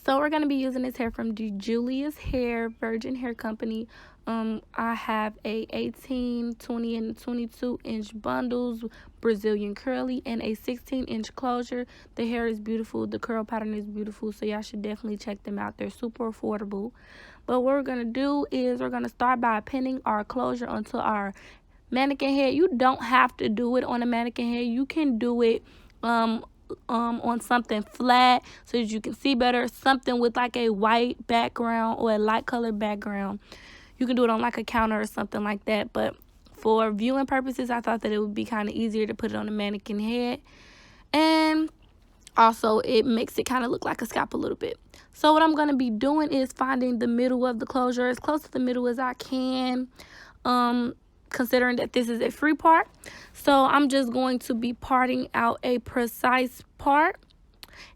So we're going to be using this hair from the Julia's Hair Virgin Hair Company. I have a 18, 20, and 22-inch bundles, Brazilian curly, and a 16-inch closure. The hair is beautiful. The curl pattern is beautiful, so y'all should definitely check them out. They're super affordable. But what we're going to do is we're going to start by pinning our closure onto our mannequin head. You don't have to do it on a mannequin head. You can do it on something flat so that you can see better, something with like a white background or a light colored background. You can do it on like a counter or something like that, but for viewing purposes, I thought that it would be kind of easier to put it on a mannequin head, and also it makes it kind of look like a scalp a little bit. So what I'm going to be doing is finding the middle of the closure, as close to the middle as I can, considering that this is a free part. So I'm just going to be parting out a precise part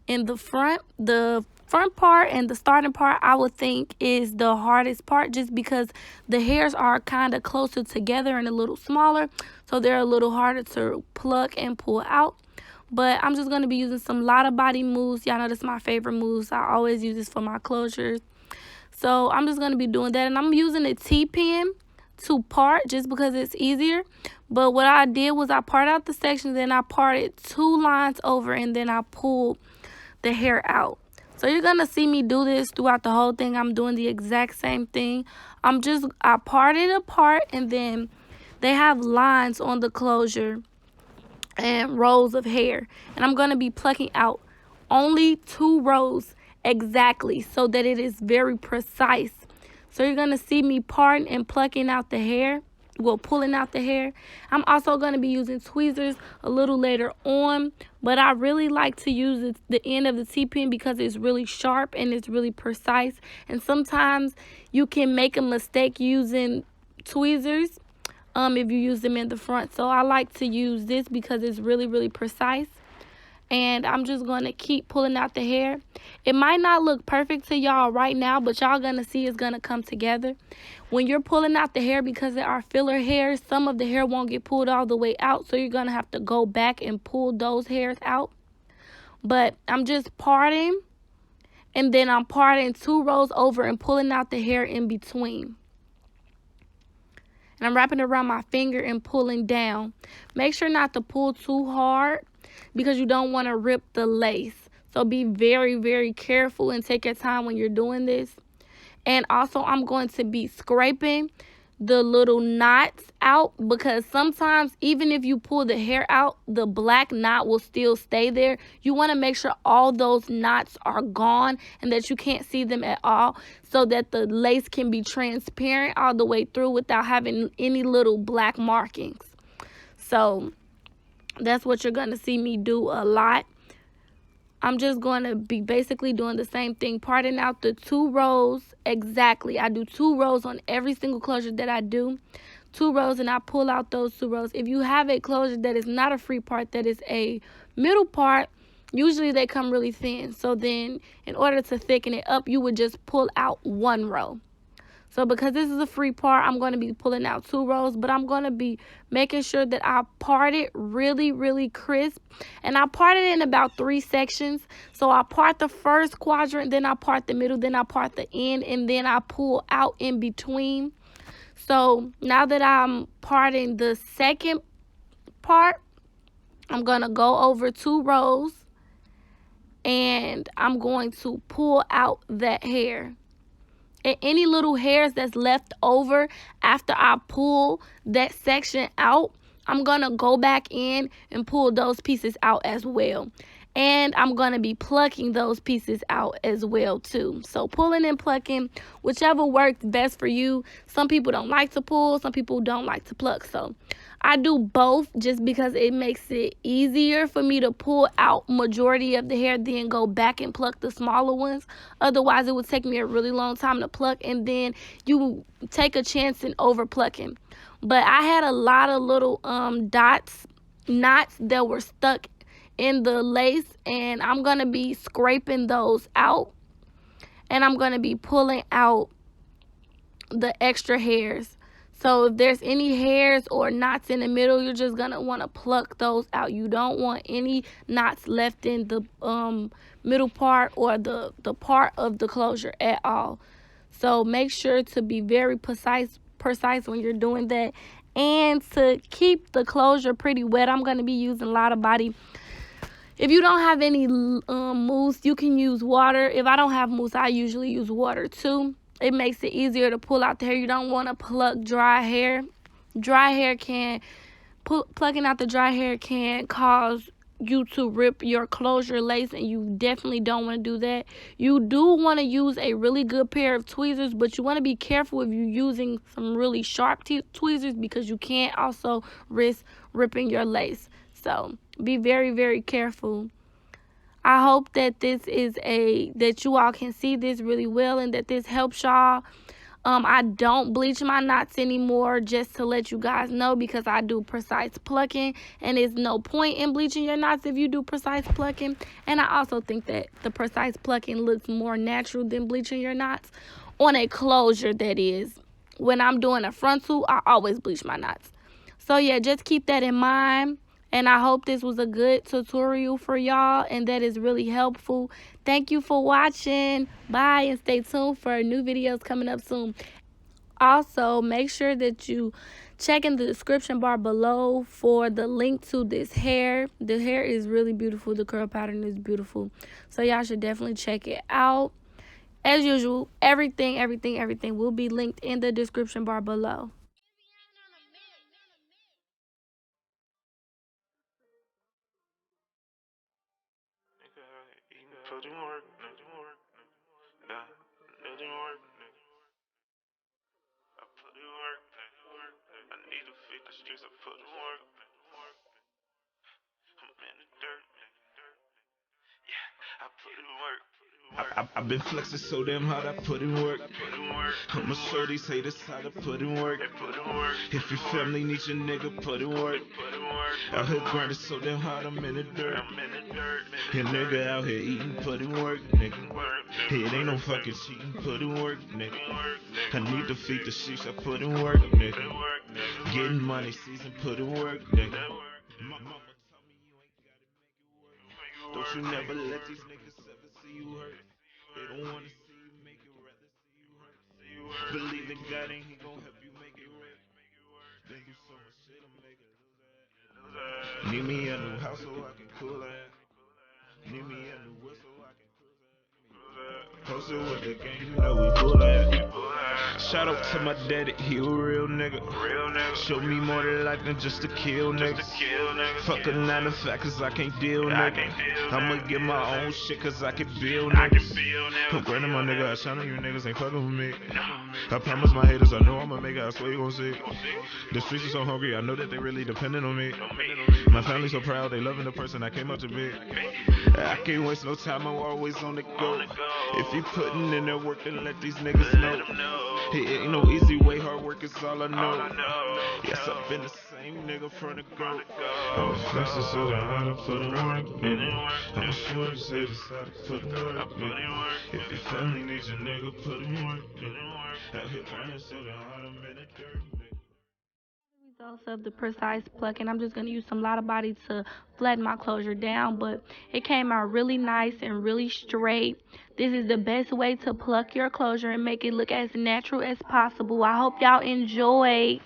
in the front. The front part and the starting part, I would think, is the hardest part, just because the hairs are kind of closer together and a little smaller, so they're a little harder to pluck and pull out. But I'm just going to be using some lotta body moves. Y'all know this is my favorite moves. I always use this for my closures. So I'm just going to be doing that, and I'm using a T-pin to part just because it's easier. But what I did was I parted out the sections, then I parted 2 lines over, and then I pulled the hair out. So you're gonna see me do this throughout the whole thing. I'm doing the exact same thing. I parted apart, and then they have lines on the closure and rows of hair, and I'm gonna be plucking out only 2 rows exactly so that it is very precise. So you're going to see me parting and plucking out the hair, well, pulling out the hair. I'm also going to be using tweezers a little later on, but I really like to use the end of the T-pin because it's really sharp and it's really precise. And sometimes you can make a mistake using tweezers if you use them in the front. So I like to use this because it's really, really precise. And I'm just going to keep pulling out the hair. It might not look perfect to y'all right now, but y'all going to see it's going to come together. When you're pulling out the hair, because there are filler hairs, some of the hair won't get pulled all the way out, so you're going to have to go back and pull those hairs out. But I'm just parting, and then I'm parting 2 rows over and pulling out the hair in between. And I'm wrapping it around my finger and pulling down. Make sure not to pull too hard, because you don't want to rip the lace. So be very, very careful and take your time when you're doing this. And also, I'm going to be scraping the little knots out, because sometimes even if you pull the hair out, the black knot will still stay there. You want to make sure all those knots are gone and that you can't see them at all, so that the lace can be transparent all the way through without having any little black markings. So that's what you're going to see me do a lot. I'm just going to be basically doing the same thing, parting out the 2 rows exactly. I do 2 rows on every single closure that I do. 2 rows, and I pull out those 2 rows. If you have a closure that is not a free part, that is a middle part, usually they come really thin. So then in order to thicken it up, you would just pull out 1 row. So because this is a free part, I'm going to be pulling out 2 rows, but I'm going to be making sure that I part it really, really crisp. And I part it in about 3 sections. So I part the first quadrant, then I part the middle, then I part the end, and then I pull out in between. So now that I'm parting the second part, I'm going to go over 2 rows, and I'm going to pull out that hair. And any little hairs that's left over after I pull that section out, I'm going to go back in and pull those pieces out as well. And I'm going to be plucking those pieces out as well too. So pulling and plucking, whichever works best for you. Some people don't like to pull, some people don't like to pluck. So I do both just because it makes it easier for me to pull out majority of the hair, then go back and pluck the smaller ones. Otherwise, it would take me a really long time to pluck, and then you take a chance in over plucking. But I had a lot of little knots that were stuck in the lace, and I'm going to be scraping those out, and I'm going to be pulling out the extra hairs. So if there's any hairs or knots in the middle, you're just gonna want to pluck those out. You don't want any knots left in the middle part or the part of the closure at all. So make sure to be very precise when you're doing that. And to keep the closure pretty wet, I'm going to be using a lot of body. If you don't have any mousse, you can use water. If I don't have mousse, I usually use water too. It makes it easier to pull out the hair. You don't want to pluck dry hair. Dry hair can, plucking out the dry hair can cause you to rip your closure lace, and you definitely don't want to do that. You do want to use a really good pair of tweezers, but you want to be careful if you're using some really sharp tweezers, because you can also risk ripping your lace. So be very, very careful. I hope that that you all can see this really well and that this helps y'all. I don't bleach my knots anymore, just to let you guys know, because I do precise plucking, and there's no point in bleaching your knots if you do precise plucking. And I also think that the precise plucking looks more natural than bleaching your knots on a closure, that is. When I'm doing a frontal, I always bleach my knots. So yeah, just keep that in mind. And I hope this was a good tutorial for y'all and that is really helpful. Thank you for watching. Bye, and stay tuned for new videos coming up soon. Also, make sure that you check in the description bar below for the link to this hair. The hair is really beautiful. The curl pattern is beautiful. So y'all should definitely check it out. As usual, everything will be linked in the description bar below. I've been flexing so damn hard, I put in work. I'ma show these haters how to put in work. If your family needs your nigga, put in work. Out here grinding so damn hard, I'm in the dirt. Your nigga out here eating, put in work, nigga. It ain't no fucking cheating, put in work, nigga. I need to feed the sheeps, I put in work, nigga. Getting money season, put in work, nigga. My mama told me you ain't gotta make it work. Don't you never let these niggas ever see you hurt. They don't wanna see you make it, rather see you hurt. Believe in God and he gon' help you make it work. Thank you so much shit, I'm making lose that. Need me a new house so I can cool that. Need me a new whistle so I can cruise that. Posted with the gang, you know we pull that. Shout out to my daddy, he a real nigga. Show me more to life than just to kill niggas. Fuck a 9 to 5 cause I can't deal nigga. I'ma get my own shit cause I can build niggas. I'm grinding my nigga, I shine on you niggas ain't fucking with me. I promise my haters, I know I'ma make it, I swear you gon' see. The streets are so hungry, I know that they really depending on me. My family so proud, they loving the person I came out to be. I can't waste no time, I'm always on the go. If you putting in that work, then let these niggas know. It ain't no easy way, hard work is all I know. Yes, I've been the same nigga from the go. I'm flexing so damn hard, I put in work, nigga. I'm sure to say this how to put in work, nigga. If your family needs a nigga, put in work, nigga. Out here grinding so damn hard, I'm in the dirt, nigga. Results of the precise plucking. I'm just going to use some lot of body to flatten my closure down, but it came out really nice and really straight. This is the best way to pluck your closure and make it look as natural as possible. I hope y'all enjoy.